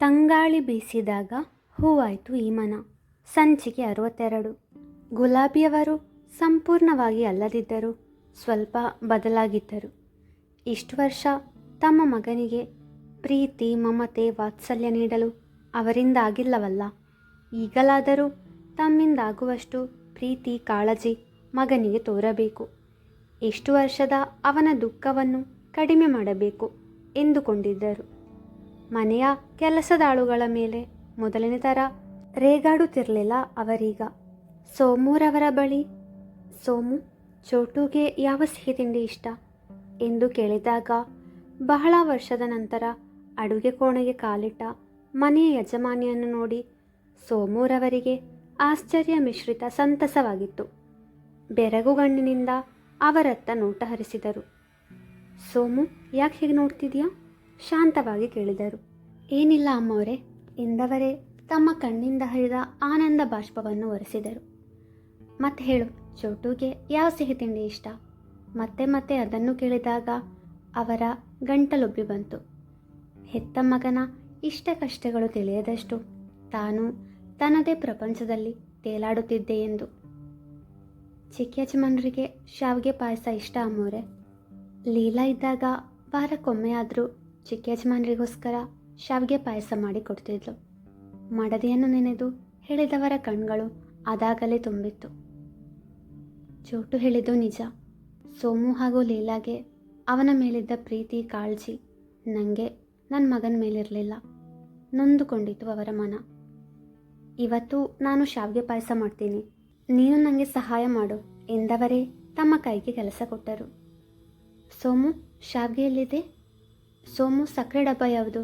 ತಂಗಾಳಿ ಬೀಸಿದಾಗ ಹೂವಾಯಿತು ಈ ಮನ. ಸಂಚಿಕೆ 62. ಗುಲಾಬಿಯವರು ಸಂಪೂರ್ಣವಾಗಿ ಅಲ್ಲದಿದ್ದರೂ ಸ್ವಲ್ಪ ಬದಲಾಗಿದ್ದರು. ಇಷ್ಟು ವರ್ಷ ತಮ್ಮ ಮಗನಿಗೆ ಪ್ರೀತಿ, ಮಮತೆ, ವಾತ್ಸಲ್ಯ ನೀಡಲು ಅವರಿಂದ ಆಗಿಲ್ಲವಲ್ಲ. ಈಗಲಾದರೂ ತಮ್ಮಿಂದಾಗುವಷ್ಟು ಪ್ರೀತಿ, ಕಾಳಜಿ ಮಗನಿಗೆ ತೋರಬೇಕು. ಇಷ್ಟು ವರ್ಷದ ಅವನ ದುಃಖವನ್ನು ಕಡಿಮೆ ಮಾಡಬೇಕು ಎಂದುಕೊಂಡಿದ್ದರು. ಮನೆಯ ಕೆಲಸದಾಳುಗಳ ಮೇಲೆ ಮೊದಲನೇ ಥರ ರೇಗಾಡುತ್ತಿರಲಿಲ್ಲ ಅವರೀಗ. ಸೋಮೂರವರ ಬಳಿ ಸೋಮು, ಚೋಟುಗೆ ಯಾವ ಸಿಹಿ ತಿಂಡಿ ಇಷ್ಟ ಎಂದು ಕೇಳಿದಾಗ ಬಹಳ ವರ್ಷದ ನಂತರ ಅಡುಗೆ ಕೋಣೆಗೆ ಕಾಲಿಟ್ಟ ಮನೆಯ ಯಜಮಾನಿಯನ್ನು ನೋಡಿ ಸೋಮೂರವರಿಗೆ ಆಶ್ಚರ್ಯ ಮಿಶ್ರಿತ ಸಂತಸವಾಗಿತ್ತು. ಬೆರಗುಗಣ್ಣಿನಿಂದ ಅವರತ್ತ ನೋಟ ಹರಿಸಿದರು. ಸೋಮು, ಯಾಕೆ ಹೀಗೆ ನೋಡ್ತಿದ್ಯಾ? ಶಾಂತವಾಗಿ ಕೇಳಿದರು. ಏನಿಲ್ಲ ಅಮ್ಮವರೇ ಎಂದವರೇ ತಮ್ಮ ಕಣ್ಣಿಂದ ಹರಿದ ಆನಂದ ಬಾಷ್ಪವನ್ನು ಒರೆಸಿದರು. ಮತ್ತೆ ಹೇಳು, ಚೋಟುಗೆ ಯಾವ ಸಿಹಿ ತಿಂಡಿ ಇಷ್ಟ? ಮತ್ತೆ ಮತ್ತೆ ಅದನ್ನು ಕೇಳಿದಾಗ ಅವರ ಗಂಟಲೊಬ್ಬಿ ಬಂತು. ಹೆತ್ತ ಮಗನ ಇಷ್ಟ ಕಷ್ಟಗಳು ತಿಳಿಯದಷ್ಟು ತಾನು ತನ್ನದೇ ಪ್ರಪಂಚದಲ್ಲಿ ತೇಲಾಡುತ್ತಿದ್ದೆ ಎಂದು. ಚಿಕ್ಕ ಯಜಮಾನರಿಗೆ ಶಾವಿಗೆ ಪಾಯಸ ಇಷ್ಟ ಅಮ್ಮೋರೆ. ಲೀಲಾ ಇದ್ದಾಗ ವಾರಕ್ಕೊಮ್ಮೆಯಾದರೂ ಚಿಕ್ಕ ಯಜಮಾನರಿಗೋಸ್ಕರ ಶಾವಿಗೆ ಪಾಯಸ ಮಾಡಿ ಕೊಡ್ತಿದ್ಲು. ಮಡದಿಯನ್ನು ನೆನೆದು ಹೇಳಿದವರ ಕಣ್ಗಳು ಅದಾಗಲೇ ತುಂಬಿತ್ತು. ಚೋಟು ಹೇಳಿದ್ದು ನಿಜ. ಸೋಮು ಹಾಗೂ ಲೀಲಾಗೆ ಅವನ ಮೇಲಿದ್ದ ಪ್ರೀತಿ, ಕಾಳಜಿ ನನಗೆ ನನ್ನ ಮಗನ ಮೇಲಿರಲಿಲ್ಲ. ನೊಂದುಕೊಂಡಿತು ಅವರ ಮನ. ಇವತ್ತು ನಾನು ಶಾವಿಗೆ ಪಾಯಸ ಮಾಡ್ತೀನಿ, ನೀನು ನನಗೆ ಸಹಾಯ ಮಾಡು ಎಂದವರೇ ತಮ್ಮ ಕೈಗೆ ಕೆಲಸ ಕೊಟ್ಟರು. ಸೋಮು, ಶಾವಿಗೆ ಎಲ್ಲಿದೆ? ಸೋಮು, ಸಕ್ಕರೆ ಡಬ್ಬ ಯಾವುದು?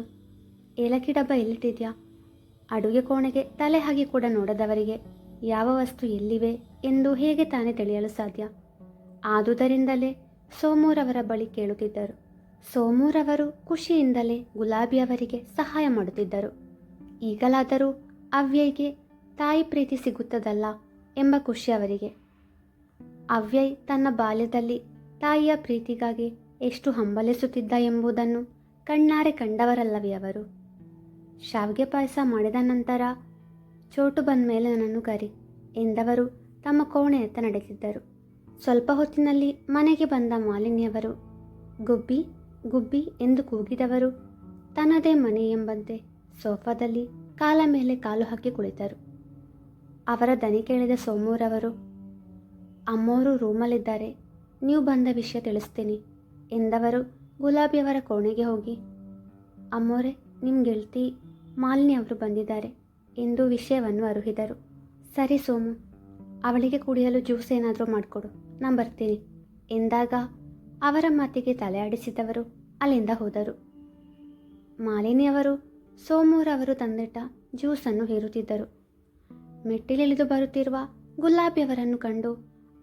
ಏಲಕ್ಕಿ ಡಬ್ಬ ಎಲ್ಲಿಟ್ಟಿದ್ಯಾ? ಅಡುಗೆ ಕೋಣೆಗೆ ತಲೆ ಹಾಕಿ ಕೂಡ ನೋಡದವರಿಗೆ ಯಾವ ವಸ್ತು ಎಲ್ಲಿವೆ ಎಂದು ಹೇಗೆ ತಾನೇ ತಿಳಿಯಲು ಸಾಧ್ಯ? ಆದುದರಿಂದಲೇ ಸೋಮೂರವರ ಬಳಿ ಕೇಳುತ್ತಿದ್ದರು. ಸೋಮೂರವರು ಖುಷಿಯಿಂದಲೇ ಗುಲಾಬಿಯವರಿಗೆ ಸಹಾಯ ಮಾಡುತ್ತಿದ್ದರು. ಈಗಲಾದರೂ ಅವ್ಯಯ್ಗೆ ತಾಯಿ ಪ್ರೀತಿ ಸಿಗುತ್ತದಲ್ಲ ಎಂಬ ಖುಷಿ ಅವರಿಗೆ. ಅವ್ಯಯ್ ತನ್ನ ಬಾಲ್ಯದಲ್ಲಿ ತಾಯಿಯ ಪ್ರೀತಿಗಾಗಿ ಎಷ್ಟು ಹಂಬಲಿಸುತ್ತಿದ್ದ ಎಂಬುದನ್ನು ಕಣ್ಣಾರೆ ಕಂಡವರಲ್ಲವೇ ಅವರು. ಶಾವಿಗೆ ಪಾಯಸ ಮಾಡಿದ ನಂತರ ಚೋಟು ಬಂದ ಮೇಲೆ ನನ್ನನ್ನು ಕರಿ ಎಂದವರು ತಮ್ಮ ಕೋಣೆಯತ್ತ ನಡೆದಿದ್ದರು. ಸ್ವಲ್ಪ ಹೊತ್ತಿನಲ್ಲಿ ಮನೆಗೆ ಬಂದ ಮಾಲಿನಿಯವರು ಗುಬ್ಬಿ ಗುಬ್ಬಿ ಎಂದು ಕೂಗಿದವರು ತನ್ನದೇ ಮನೆ ಎಂಬಂತೆ ಸೋಫಾದಲ್ಲಿ ಕಾಲ ಮೇಲೆ ಕಾಲು ಹಾಕಿ ಕುಳಿತರು. ಅವರ ದನಿ ಕೇಳಿದ ಸೋಮೂರವರು, ಅಮ್ಮೋರು ರೂಮಲ್ಲಿದ್ದಾರೆ, ನೀವು ಬಂದ ವಿಷಯ ತಿಳಿಸ್ತೀನಿ ಎಂದವರು ಗುಲಾಬಿಯವರ ಕೋಣೆಗೆ ಹೋಗಿ, ಅಮ್ಮೋರೆ, ನಿಮ್ಮ ಗೆಳತಿ ಮಾಲಿನಿ ಅವರು ಬಂದಿದ್ದಾರೆ ಎಂದು ವಿಷಯವನ್ನು ಅರುಹಿದರು. ಸರಿ ಸೋಮು, ಅವಳಿಗೆ ಕುಡಿಯಲು ಜ್ಯೂಸ್ ಏನಾದರೂ ಮಾಡಿಕೊಡು, ನಾನು ಬರ್ತೀನಿ ಎಂದಾಗ ಅವರ ಮಾತಿಗೆ ತಲೆ ಆಡಿಸಿದವರು ಅಲ್ಲಿಂದ ಹೋದರು. ಮಾಲಿನಿಯವರು ಸೋಮೂರವರು ತಂದಿಟ್ಟ ಜ್ಯೂಸನ್ನು ಹೇರುತ್ತಿದ್ದರು. ಮೆಟ್ಟಿಲಿಳಿದು ಬರುತ್ತಿರುವ ಗುಲಾಬಿಯವರನ್ನು ಕಂಡು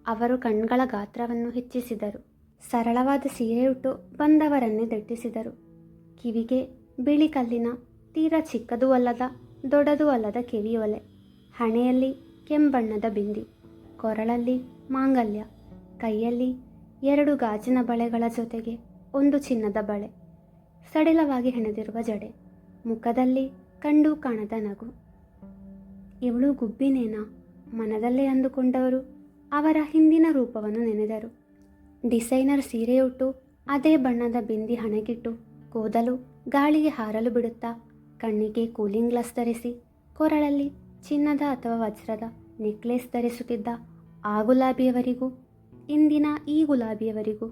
ಅವರು ಕಣ್ಗಳ ಗಾತ್ರವನ್ನು ಹೆಚ್ಚಿಸಿದರು. ಸರಳವಾದ ಸೀರೆ ಉಟ್ಟು ಬಂದವರನ್ನೇ ದಟ್ಟಿಸಿದರು. ಕಿವಿಗೆ ಬಿಳಿ ಕಲ್ಲಿನ ತೀರಾ ಚಿಕ್ಕದೂ ಅಲ್ಲದ ದೊಡ್ಡದೂ ಅಲ್ಲದ ಕಿವಿಯೊಲೆ, ಹಣೆಯಲ್ಲಿ ಕೆಂಬಣ್ಣದ ಬಿಂದಿ, ಕೊರಳಲ್ಲಿ ಮಾಂಗಲ್ಯ, ಕೈಯಲ್ಲಿ 2 ಗಾಜಿನ ಬಳೆಗಳ ಜೊತೆಗೆ 1 ಚಿನ್ನದ ಬಳೆ, ಸಡಿಲವಾಗಿ ಹೆಣೆದಿರುವ ಜಡೆ, ಮುಖದಲ್ಲಿ ಕಂಡು ಕಾಣದ ನಗು. ಇವಳು ಗುಬ್ಬಿನೇನಾ? ಮನದಲ್ಲೇ ಅಂದುಕೊಂಡವರು ಅವರ ಹಿಂದಿನ ರೂಪವನ್ನು ನೆನೆದರು. ಡಿಸೈನರ್ ಸೀರೆಯುಟ್ಟು ಅದೇ ಬಣ್ಣದ ಬಿಂದಿ ಹಣೆಗಿಟ್ಟು ಕೂದಲು ಗಾಳಿಗೆ ಹಾರಲು ಬಿಡುತ್ತಾ ಕಣ್ಣಿಗೆ ಕೂಲಿಂಗ್ ಗ್ಲಾಸ್ ಧರಿಸಿ ಕೊರಳಲ್ಲಿ ಚಿನ್ನದ ಅಥವಾ ವಜ್ರದ ನೆಕ್ಲೆಸ್ ಧರಿಸುತ್ತಿದ್ದ ಆ ಗುಲಾಬಿಯವರಿಗೂ ಇಂದಿನ ಈ ಗುಲಾಬಿಯವರಿಗೂ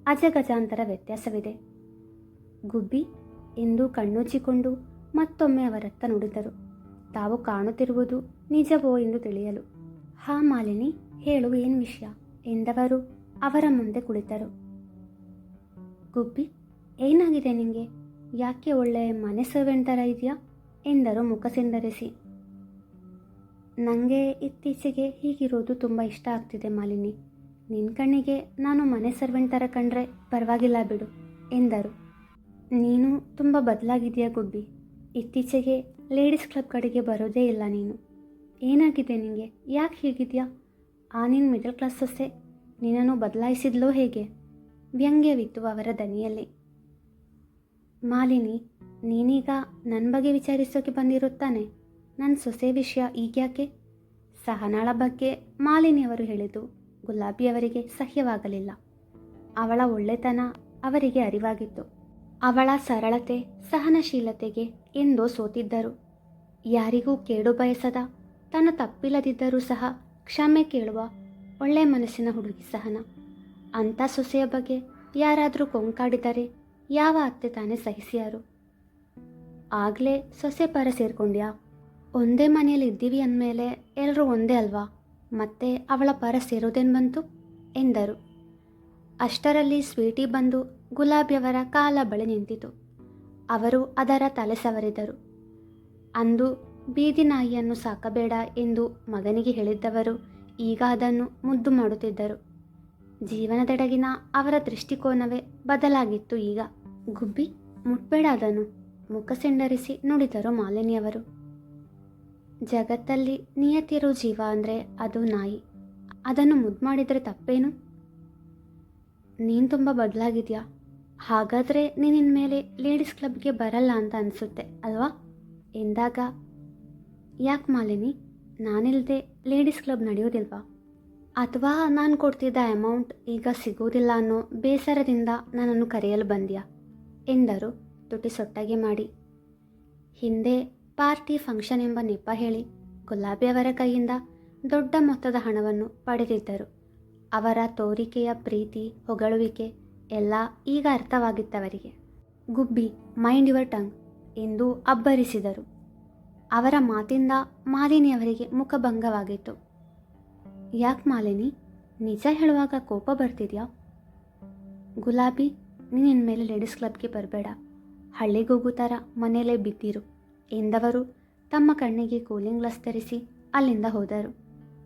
ಅಜಗಜಾಂತರ ವ್ಯತ್ಯಾಸವಿದೆ. ಗುಬ್ಬಿ ಎಂದು ಕಣ್ಣುಜ್ಜಿಕೊಂಡು ಮತ್ತೊಮ್ಮೆ ಅವರತ್ತ ನುಡಿದರು, ತಾವು ಕಾಣುತ್ತಿರುವುದು ನಿಜವೋ ಎಂದು ತಿಳಿಯಲು. ಹಾ ಮಾಲಿನಿ, ಹೇಳು, ಏನು ವಿಷಯ ಎಂದವರು ಅವರ ಮುಂದೆ ಕುಳಿತರು. ಗುಬ್ಬಿ, ಏನಾಗಿದೆ ನಿನಗೆ? ಯಾಕೆ ಒಳ್ಳೆ ಮನೆ ಸರ್ವೆಂಟ್ ಥರ ಇದೆಯಾ ಎಂದರು ಮುಖ ಸಿಂಧರಿಸಿ. ನನಗೆ ಇತ್ತೀಚೆಗೆ ಹೀಗಿರೋದು ತುಂಬ ಇಷ್ಟ ಆಗ್ತಿದೆ ಮಾಲಿನಿ. ನಿನ್ನ ಕಣ್ಣಿಗೆ ನಾನು ಮನೆ ಸರ್ವೆಂಟ್ ಥರ ಕಂಡ್ರೆ ಪರವಾಗಿಲ್ಲ ಬಿಡು ಎಂದರು. ನೀನು ತುಂಬ ಬದಲಾಗಿದೆಯಾ ಗುಬ್ಬಿ. ಇತ್ತೀಚೆಗೆ ಲೇಡೀಸ್ ಕ್ಲಬ್ ಕಡೆಗೆ ಬರೋದೇ ಇಲ್ಲ ನೀನು. ಏನಾಗಿದೆ ನಿನಗೆ? ಯಾಕೆ ಹೀಗಿದೆಯಾ? ನಿನ್ನ ಮಿಡಲ್ ಕ್ಲಾಸ್ ಸೊಸೆ ನಿನ್ನನ್ನು ಬದಲಾಯಿಸಿದ್ಲೋ ಹೇಗೆ? ವ್ಯಂಗ್ಯವಿತ್ತು ಅವರ ದನಿಯಲ್ಲಿ. ಮಾಲಿನಿ, ನೀನೀಗ ನನ್ನ ಬಗ್ಗೆ ವಿಚಾರಿಸೋಕೆ ಬಂದಿರುತ್ತಾನೆ. ನನ್ನ ಸೊಸೆ ವಿಷಯ ಈಗ್ಯಾಕೆ? ಸಹನಾಳ ಬಗ್ಗೆ ಮಾಲಿನಿಯವರು ಹೇಳಿದ್ದು ಗುಲಾಬಿಯವರಿಗೆ ಸಹ್ಯವಾಗಲಿಲ್ಲ. ಅವಳ ಒಳ್ಳೆತನ ಅವರಿಗೆ ಅರಿವಾಗಿತ್ತು. ಅವಳ ಸರಳತೆ, ಸಹನಶೀಲತೆಗೆ ಎಂದೋ ಸೋತಿದ್ದರು. ಯಾರಿಗೂ ಕೇಡು ಬಯಸದ, ತನ್ನ ತಪ್ಪಿಲ್ಲದಿದ್ದರೂ ಸಹ ಕ್ಷಮೆ ಕೇಳುವ ಒಳ್ಳೆ ಮನಸ್ಸಿನ ಹುಡುಗಿ ಸಹನ. ಅಂಥ ಸೊಸೆಯ ಬಗ್ಗೆ ಯಾರಾದರೂ ಕೊಂಕಾಡಿದರೆ ಯಾವ ಅತ್ತೆ ತಾನೇ ಸಹಿಸಿಯಾರು? ಆಗಲೇ ಸೊಸೆ ಪರ ಸೇರ್ಕೊಂಡ್ಯಾ? ಒಂದೇ ಮನೆಯಲ್ಲಿ ಇದ್ದೀವಿ ಅಂದಮೇಲೆ ಎಲ್ಲರೂ ಒಂದೇ ಅಲ್ವಾ? ಮತ್ತೆ ಅವಳ ಪರ ಸೇರೋದೇನು ಬಂತು ಎಂದರು. ಅಷ್ಟರಲ್ಲಿ ಸ್ವೀಟಿ ಬಂದು ಗುಲಾಬಿಯವರ ಕಾಲ ಬಳಿ ನಿಂತಿತು. ಅವರು ಅದರ ತಲೆ ಸವರಿದರು. ಅಂದು ಬೀದಿ ನಾಯಿಯನ್ನು ಸಾಕಬೇಡ ಎಂದು ಮಗನಿಗೆ ಹೇಳಿದ್ದವರು ಈಗ ಅದನ್ನು ಮುದ್ದು ಮಾಡುತ್ತಿದ್ದರು. ಜೀವನದೆಡೆಗಿನ ಅವರ ದೃಷ್ಟಿಕೋನವೇ ಬದಲಾಗಿತ್ತು ಈಗ. ಗುಬ್ಬಿ, ಮುಟ್ಬೇಡ ಅದನ್ನು, ಮುಖ ಸಿಂಡರಿಸಿ ನುಡಿದರು ಮಾಲಿನಿಯವರು. ಜಗತ್ತಲ್ಲಿ ನಿಯತಿರೋ ಜೀವ ಅಂದರೆ ಅದು ನಾಯಿ. ಅದನ್ನು ಮುದ್ದು ಮಾಡಿದರೆ ತಪ್ಪೇನು? ನೀನು ತುಂಬ ಬದಲಾಗಿದೆಯಾ? ಹಾಗಾದರೆ ನೀನಿನ್ಮೇಲೆ ಲೇಡೀಸ್ ಕ್ಲಬ್ಗೆ ಬರಲ್ಲ ಅಂತ ಅನಿಸುತ್ತೆ ಅಲ್ವಾ ಎಂದಾಗ, ಯಾಕೆ ಮಾಲಿನಿ, ನಾನಿಲ್ಲದೆ ಲೇಡೀಸ್ ಕ್ಲಬ್ ನಡೆಯೋದಿಲ್ವಾ? ಅಥವಾ ನಾನು ಕೊಡ್ತಿದ್ದ ಅಮೌಂಟ್ ಈಗ ಸಿಗೋದಿಲ್ಲ ಅನ್ನೋ ಬೇಸರದಿಂದ ನನ್ನನ್ನು ಕರೆಯಲು ಬಂದ್ಯಾ ಎಂದರು ತುಟಿ ಸೊಟ್ಟಾಗಿ ಮಾಡಿ. ಹಿಂದೆ ಪಾರ್ಟಿ ಫಂಕ್ಷನ್ ಎಂಬ ನೆಪ ಹೇಳಿ ಗುಲಾಬಿಯವರ ಕೈಯಿಂದ ದೊಡ್ಡ ಮೊತ್ತದ ಹಣವನ್ನು ಪಡೆದಿದ್ದರು. ಅವರ ತೋರಿಕೆಯ ಪ್ರೀತಿ, ಹೊಗಳುವಿಕೆ ಎಲ್ಲ ಈಗ ಅರ್ಥವಾಗಿತ್ತವರಿಗೆ. ಗುಬ್ಬಿ, ಮೈಂಡ್ ಯುವರ್ ಟಂಗ್ ಎಂದು ಅಬ್ಬರಿಸಿದರು. ಅವರ ಮಾತಿಂದ ಮಾಲಿನಿಯವರಿಗೆ ಮುಖಭಂಗವಾಗಿತ್ತು. ಯಾಕೆ ಮಾಲಿನಿ, ನಿಜ ಹೇಳುವಾಗ ಕೋಪ ಬರ್ತಿದ್ಯಾ? ಗುಲಾಬಿ, ನೀನು ಇನ್ಮೇಲೆ ಲೇಡೀಸ್ ಕ್ಲಬ್ಗೆ ಬರಬೇಡ, ಹಳ್ಳಿಗೂಗು ಥರ ಮನೆಯಲ್ಲೇ ಬಿದ್ದಿರು ಎಂದವರು ತಮ್ಮ ಕಣ್ಣಿಗೆ ಕೂಲಿಂಗ್ ಗ್ಲಾಸ್ ಧರಿಸಿ ಅಲ್ಲಿಂದ ಹೋದರು.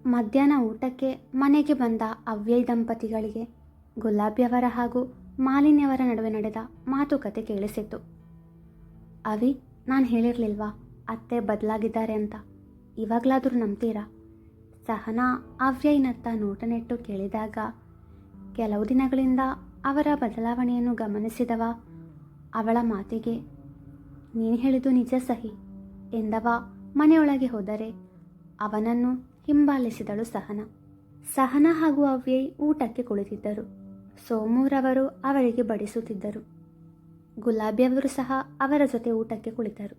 ಮಧ್ಯಾಹ್ನ ಊಟಕ್ಕೆ ಮನೆಗೆ ಬಂದ ಅವ್ಯಯ್ ದಂಪತಿಗಳಿಗೆ ಗುಲಾಬಿಯವರ ಹಾಗೂ ಮಾಲಿನ್ಯವರ ನಡುವೆ ನಡೆದ ಮಾತುಕತೆ ಕೇಳಿಸಿತು. ಅವಿ, ನಾನು ಹೇಳಿರಲಿಲ್ವಾ ಅತ್ತೆ ಬದಲಾಗಿದ್ದಾರೆ ಅಂತ? ಇವಾಗಲಾದರೂ ನಂಬ್ತೀರಾ? ಸಹನಾ ಅವ್ಯಯ್ನತ್ತ ನೋಟ ನೆಟ್ಟು ಕೇಳಿದಾಗ, ಕೆಲವು ದಿನಗಳಿಂದ ಅವರ ಬದಲಾವಣೆಯನ್ನು ಗಮನಿಸಿದವ ಅವಳ ಮಾತಿಗೆ ನೀನು ಹೇಳಿದ್ದು ನಿಜ ಸಹಿ ಎಂದವ ಮನೆಯೊಳಗೆ ಹೋದರೆ ಅವನನ್ನು ಹಿಂಬಾಲಿಸಿದಳು ಸಹನಾ ಹಾಗೂ ಅವ್ಯಯ್ ಊಟಕ್ಕೆ ಕುಳಿತಿದ್ದರು. ಸೋಮೂರವರು ಅವರಿಗೆ ಬಡಿಸುತ್ತಿದ್ದರು. ಗುಲಾಬಿಯವರು ಸಹ ಅವರ ಜೊತೆ ಊಟಕ್ಕೆ ಕುಳಿತರು.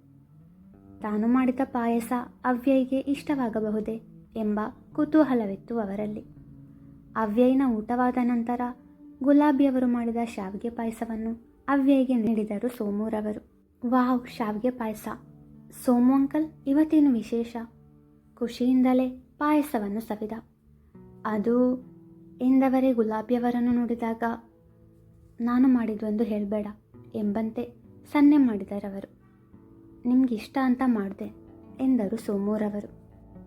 ತಾನು ಮಾಡಿದ ಪಾಯಸ ಅವ್ಯಯ್ಗೆ ಇಷ್ಟವಾಗಬಹುದೇ ಎಂಬ ಕುತೂಹಲವಿತ್ತು ಅವರಲ್ಲಿ. ಅವ್ಯಯ್ನ ಊಟವಾದ ನಂತರ ಗುಲಾಬಿಯವರು ಮಾಡಿದ ಶಾವಿಗೆ ಪಾಯಸವನ್ನು ಅವ್ಯಯ್ಗೆ ನೀಡಿದರು ಸೋಮೂರವರು. ವಾವ್, ಶಾವಿಗೆ ಪಾಯಸ! ಸೋಮು ಅಂಕಲ್, ಇವತ್ತೇನು ವಿಶೇಷ? ಖುಷಿಯಿಂದಲೇ ಪಾಯಸವನ್ನು ಸವಿದ. ಅದು ಎಂದವರೇ ಗುಲಾಬಿಯವರನ್ನು ನೋಡಿದಾಗ, ನಾನು ಮಾಡಿದ್ವೊಂದು ಹೇಳಬೇಡ ಎಂಬಂತೆ ಸನ್ನೆ ಮಾಡಿದರವರು. ನಿಮಗಿಷ್ಟ ಅಂತ ಮಾಡಿದೆ ಎಂದರು ಸೋಮೂರವರು.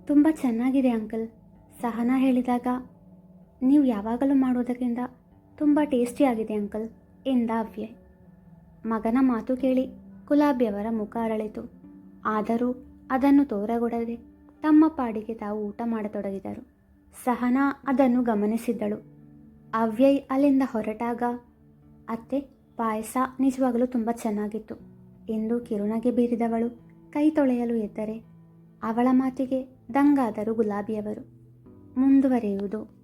ತುಂಬ ಚೆನ್ನಾಗಿದೆ ಅಂಕಲ್, ಸಹನಾ ಹೇಳಿದಾಗ. ನೀವು ಯಾವಾಗಲೂ ಮಾಡೋದಕ್ಕಿಂತ ತುಂಬ ಟೇಸ್ಟಿಯಾಗಿದೆ ಅಂಕಲ್ ಎಂದ ಅವ್ಯಯ್. ಮಗನ ಮಾತು ಕೇಳಿ ಗುಲಾಬಿಯವರ ಮುಖ ಅರಳಿತು. ಆದರೂ ಅದನ್ನು ತೋರಗೊಡದೆ ತಮ್ಮ ಪಾಡಿಗೆ ತಾವು ಊಟ ಮಾಡತೊಡಗಿದರು. ಸಹನಾ ಅದನ್ನು ಗಮನಿಸಿದ್ದಳು. ಅವ್ಯಯ್ ಅಲ್ಲಿಂದ ಹೊರಟಾಗ, ಅತ್ತೆ, ಪಾಯಸ ನಿಜವಾಗಲೂ ತುಂಬ ಚೆನ್ನಾಗಿತ್ತು ಎಂದು ಕಿರುನಗೆ ಬೀರಿದವಳು ಕೈ ತೊಳೆಯಲು ಎದ್ದರೆ ಅವಳ ಮಾತಿಗೆ ದಂಗಾದರು ಗುಲಾಬಿಯವರು. ಮುಂದುವರೆಯುವುದು.